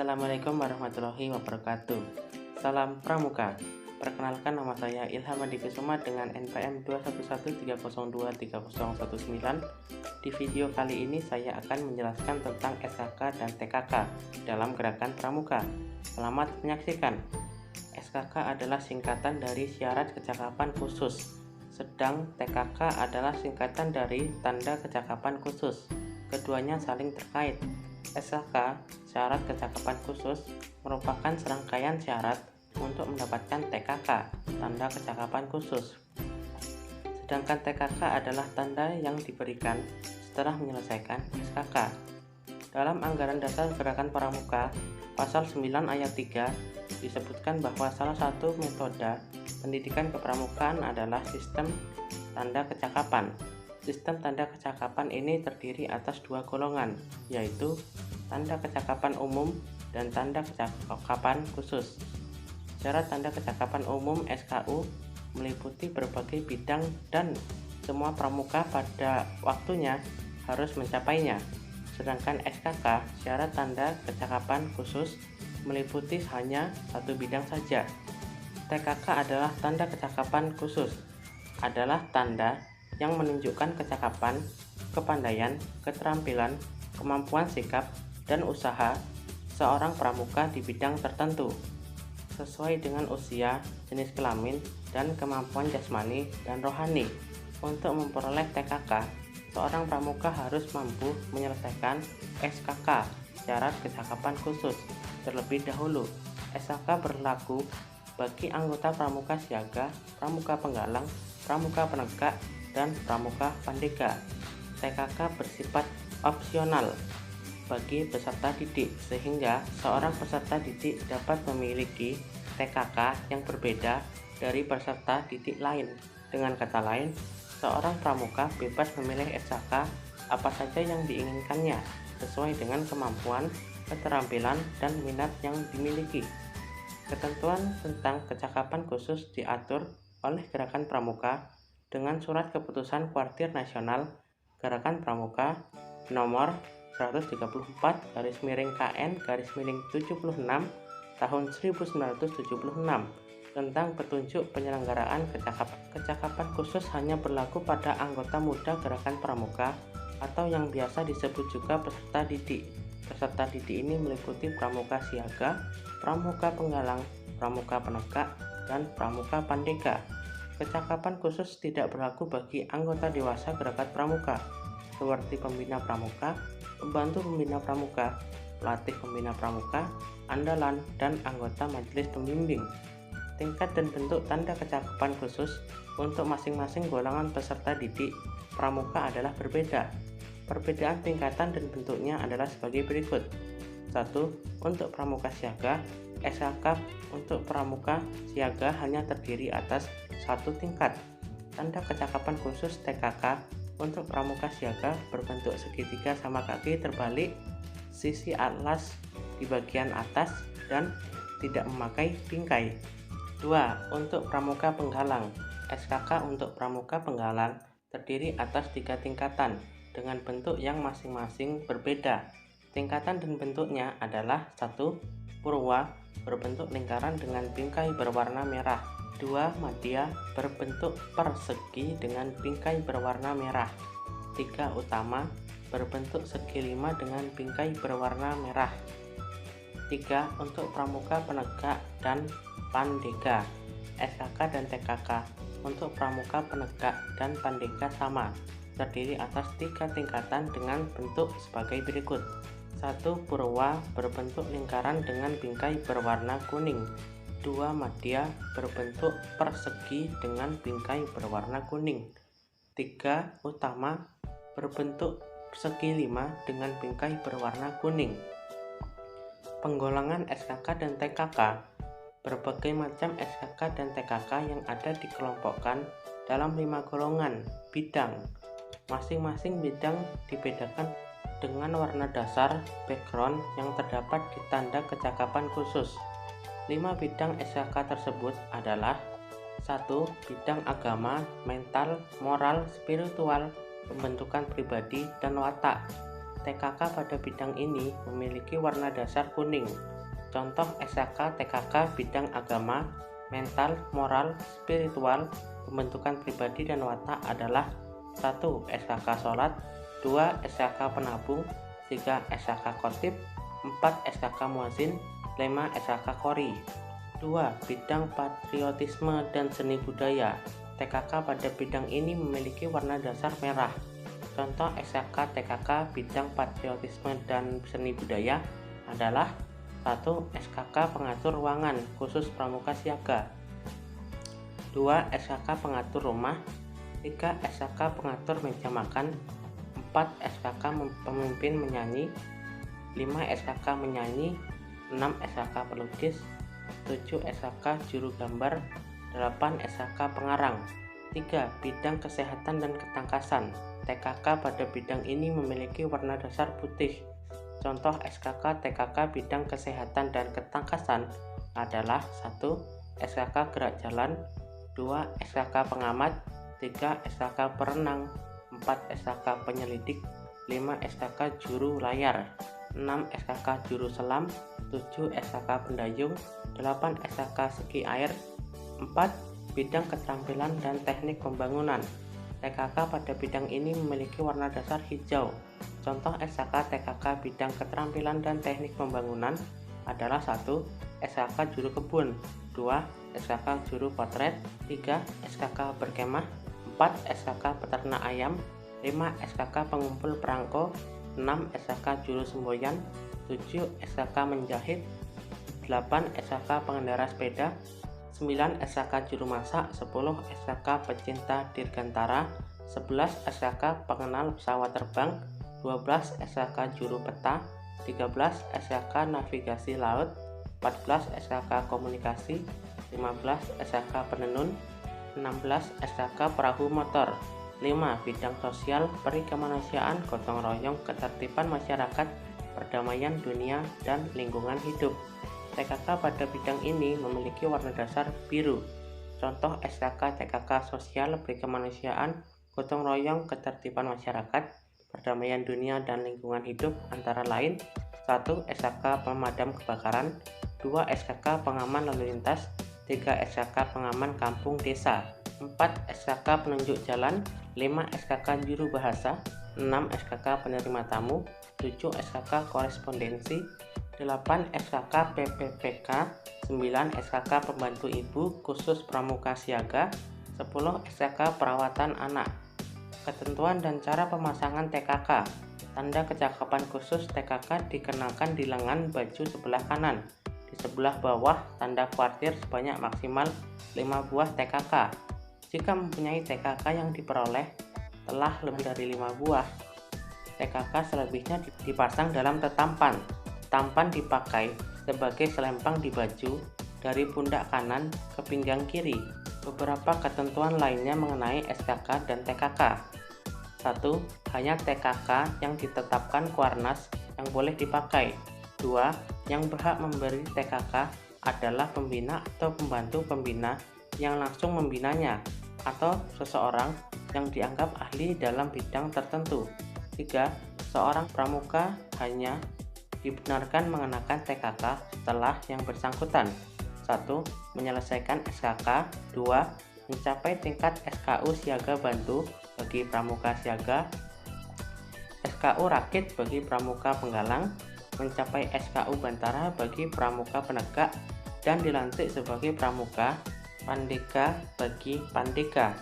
Assalamualaikum warahmatullahi wabarakatuh. Salam Pramuka. Perkenalkan, nama saya Ilham Adi Kusuma dengan NPM 2113023019. Di video kali ini saya akan menjelaskan tentang SKK dan TKK dalam gerakan Pramuka. Selamat menyaksikan. SKK adalah singkatan dari syarat kecakapan khusus, sedang TKK adalah singkatan dari tanda kecakapan khusus. Keduanya saling terkait. SKK, syarat kecakapan khusus, merupakan serangkaian syarat untuk mendapatkan TKK, tanda kecakapan khusus. Sedangkan TKK adalah tanda yang diberikan setelah menyelesaikan SKK. Dalam Anggaran Dasar Gerakan Pramuka, Pasal 9 Ayat 3, disebutkan bahwa salah satu metode pendidikan kepramukaan adalah sistem tanda kecakapan. Sistem tanda kecakapan ini terdiri atas dua golongan, yaitu tanda kecakapan umum dan tanda kecakapan khusus. Syarat tanda kecakapan umum (SKU) meliputi berbagai bidang dan semua pramuka pada waktunya harus mencapainya. Sedangkan SKK, syarat tanda kecakapan khusus, meliputi hanya satu bidang saja. TKK adalah tanda kecakapan khusus, adalah tanda yang menunjukkan kecakapan, kepandaian, keterampilan, kemampuan sikap, dan usaha seorang pramuka di bidang tertentu, sesuai dengan usia, jenis kelamin, dan kemampuan jasmani dan rohani. Untuk memperoleh TKK, seorang pramuka harus mampu menyelesaikan SKK, syarat kecakapan khusus, terlebih dahulu. SKK berlaku bagi anggota pramuka siaga, pramuka penggalang, pramuka penegak, dan pramuka pandega. TKK bersifat opsional bagi peserta didik, sehingga seorang peserta didik dapat memiliki TKK yang berbeda dari peserta didik lain. Dengan kata lain, seorang pramuka bebas memilih SKK apa saja yang diinginkannya sesuai dengan kemampuan, keterampilan, dan minat yang dimiliki. Ketentuan tentang kecakapan khusus diatur oleh Gerakan Pramuka dengan Surat Keputusan Kuartir Nasional Gerakan Pramuka nomor 134/KN/76 tahun 1976 tentang petunjuk penyelenggaraan kecakapan khusus hanya berlaku pada anggota muda Gerakan Pramuka atau yang biasa disebut juga peserta didik. Peserta didik ini meliputi pramuka siaga, pramuka penggalang, pramuka penegak, dan pramuka pandega. Kecakapan khusus tidak berlaku bagi anggota dewasa Gerakan Pramuka, seperti pembina pramuka, pembantu pembina pramuka, pelatih pembina pramuka, andalan, dan anggota majelis pembimbing. Tingkat dan bentuk tanda kecakapan khusus untuk masing-masing golongan peserta didik pramuka adalah berbeda. Perbedaan tingkatan dan bentuknya adalah sebagai berikut. 1. Untuk pramuka siaga, SKK untuk pramuka siaga hanya terdiri atas satu tingkat. Tanda kecakapan khusus TKK untuk pramuka siaga berbentuk segitiga sama kaki terbalik, sisi atlas di bagian atas, dan tidak memakai bingkai. 2. Untuk pramuka penggalang, SKK untuk pramuka penggalang terdiri atas 3 tingkatan dengan bentuk yang masing-masing berbeda. Tingkatan dan bentuknya adalah 1. Purwa berbentuk lingkaran dengan bingkai berwarna merah. 2. Madya berbentuk persegi dengan bingkai berwarna merah. 3. Utama berbentuk segi 5 dengan bingkai berwarna merah. 3. Untuk pramuka penegak dan pandega, SKK dan TKK untuk pramuka penegak dan pandega sama, terdiri atas 3 tingkatan dengan bentuk sebagai berikut. 1. Purwa berbentuk lingkaran dengan bingkai berwarna kuning. 2. Madya berbentuk persegi dengan bingkai berwarna kuning. 3. Utama berbentuk segi 5 dengan bingkai berwarna kuning. Penggolongan SKK dan TKK. Berbagai macam SKK dan TKK yang ada dikelompokkan dalam 5 golongan bidang. Masing-masing bidang dibedakan dengan warna dasar background yang terdapat di tanda kecakapan khusus. 5 bidang SKK tersebut adalah 1. Bidang agama, mental, moral, spiritual, pembentukan pribadi, dan watak. TKK pada bidang ini memiliki warna dasar kuning. Contoh SKK TKK bidang agama, mental, moral, spiritual, pembentukan pribadi dan watak adalah 1. SKK sholat, 2. SKK penabung, 3. SKK khotib, 4. SKK muazin, 5. SKK qori. 2. Bidang patriotisme dan seni budaya. TKK pada bidang ini memiliki warna dasar merah. Contoh SKK TKK bidang patriotisme dan seni budaya adalah 1. SKK pengatur ruangan khusus pramuka siaga, 2. SKK pengatur rumah, 3. SKK pengatur meja makan, 4. SKK pemimpin menyanyi, 5. SKK menyanyi, 6. SKK pelukis, 7. SKK juru gambar, 8. SKK pengarang. 3. Bidang kesehatan dan ketangkasan. TKK pada bidang ini memiliki warna dasar putih. Contoh SKK TKK bidang kesehatan dan ketangkasan adalah 1. SKK gerak jalan, 2. SKK pengamat, 3. SKK perenang, 4. SKK penyelidik, 5. SKK juru layar, 6. SKK juru selam, 7. SKK pendayung, 8. SKK ski air. 4. Bidang keterampilan dan teknik pembangunan. TKK pada bidang ini memiliki warna dasar hijau. Contoh SKK TKK bidang keterampilan dan teknik pembangunan adalah 1. SKK juru kebun, 2. SKK juru potret, 3. SKK berkemah, 4. SKK peternak ayam, 5. SKK pengumpul perangko, 6. SKK juru semboyan, 7. SKK menjahit, 8. SKK pengendara sepeda, 9. SKK juru masak, 10. SKK pecinta dirgantara, 11. SKK pengenal pesawat terbang, 12. SKK juru peta, 13. SKK navigasi laut, 14. SKK komunikasi, 15. SKK penenun, 16. SKK perahu motor. 5. Bidang sosial, perikemanusiaan, gotong royong, ketertiban masyarakat, perdamaian dunia, dan lingkungan hidup. TKK pada bidang ini memiliki warna dasar biru. Contoh SKK TKK sosial, perikemanusiaan, gotong royong, ketertiban masyarakat, perdamaian dunia dan lingkungan hidup antara lain 1. SKK pemadam kebakaran, 2. SKK pengaman lalu lintas, 3. SKK pengaman kampung desa, 4. SKK penunjuk jalan, 5. SKK juru bahasa, 6. SKK penerima tamu, 7. SKK korespondensi, 8. SKK PPPK, 9. SKK pembantu ibu khusus pramuka siaga, 10. SKK perawatan anak. Ketentuan dan cara pemasangan TKK. Tanda kecakapan khusus TKK dikenakan di lengan baju sebelah kanan. Di sebelah bawah tanda kuartir sebanyak maksimal 5 buah TKK. Jika mempunyai TKK yang diperoleh telah lebih dari 5 buah, TKK selebihnya dipasang dalam tetampan. Tampan dipakai sebagai selempang di baju dari pundak kanan ke pinggang kiri. Beberapa ketentuan lainnya mengenai SKK dan TKK. 1. Hanya TKK yang ditetapkan Kuarnas yang boleh dipakai. 2. Yang berhak memberi TKK adalah pembina atau pembantu pembina yang langsung membinanya atau seseorang yang dianggap ahli dalam bidang tertentu. 3. Seorang pramuka hanya dibenarkan mengenakan TKK setelah yang bersangkutan 1. Menyelesaikan SKK, 2. Mencapai tingkat SKU siaga bantu bagi pramuka siaga, SKU rakit bagi pramuka penggalang, mencapai SKU bantara bagi pramuka penegak, dan dilantik sebagai pramuka pandega bagi pandega.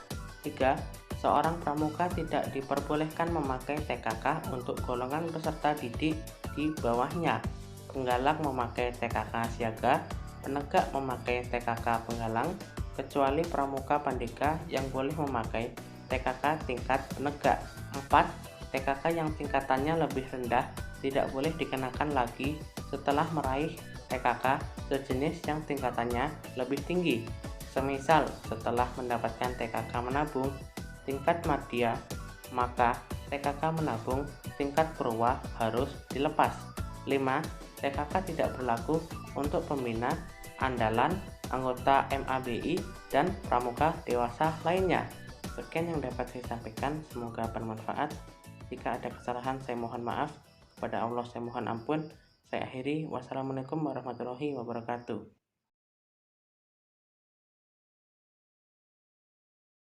3. Seorang pramuka tidak diperbolehkan memakai TKK untuk golongan peserta didik di bawahnya. Penggalang memakai TKK siaga, penegak memakai TKK penggalang, kecuali pramuka pandega yang boleh memakai TKK tingkat penegak. 4. TKK yang tingkatannya lebih rendah tidak boleh dikenakan lagi setelah meraih TKK sejenis yang tingkatannya lebih tinggi. Semisal setelah mendapatkan TKK menabung tingkat madya, maka TKK menabung tingkat purwa harus dilepas. 5. TKK tidak berlaku untuk pembina, andalan, anggota MABI, dan pramuka dewasa lainnya. Sekian yang dapat saya sampaikan, semoga bermanfaat. Jika ada kesalahan saya mohon maaf, kepada Allah saya mohon ampun. Saya akhiri, wassalamualaikum warahmatullahi wabarakatuh.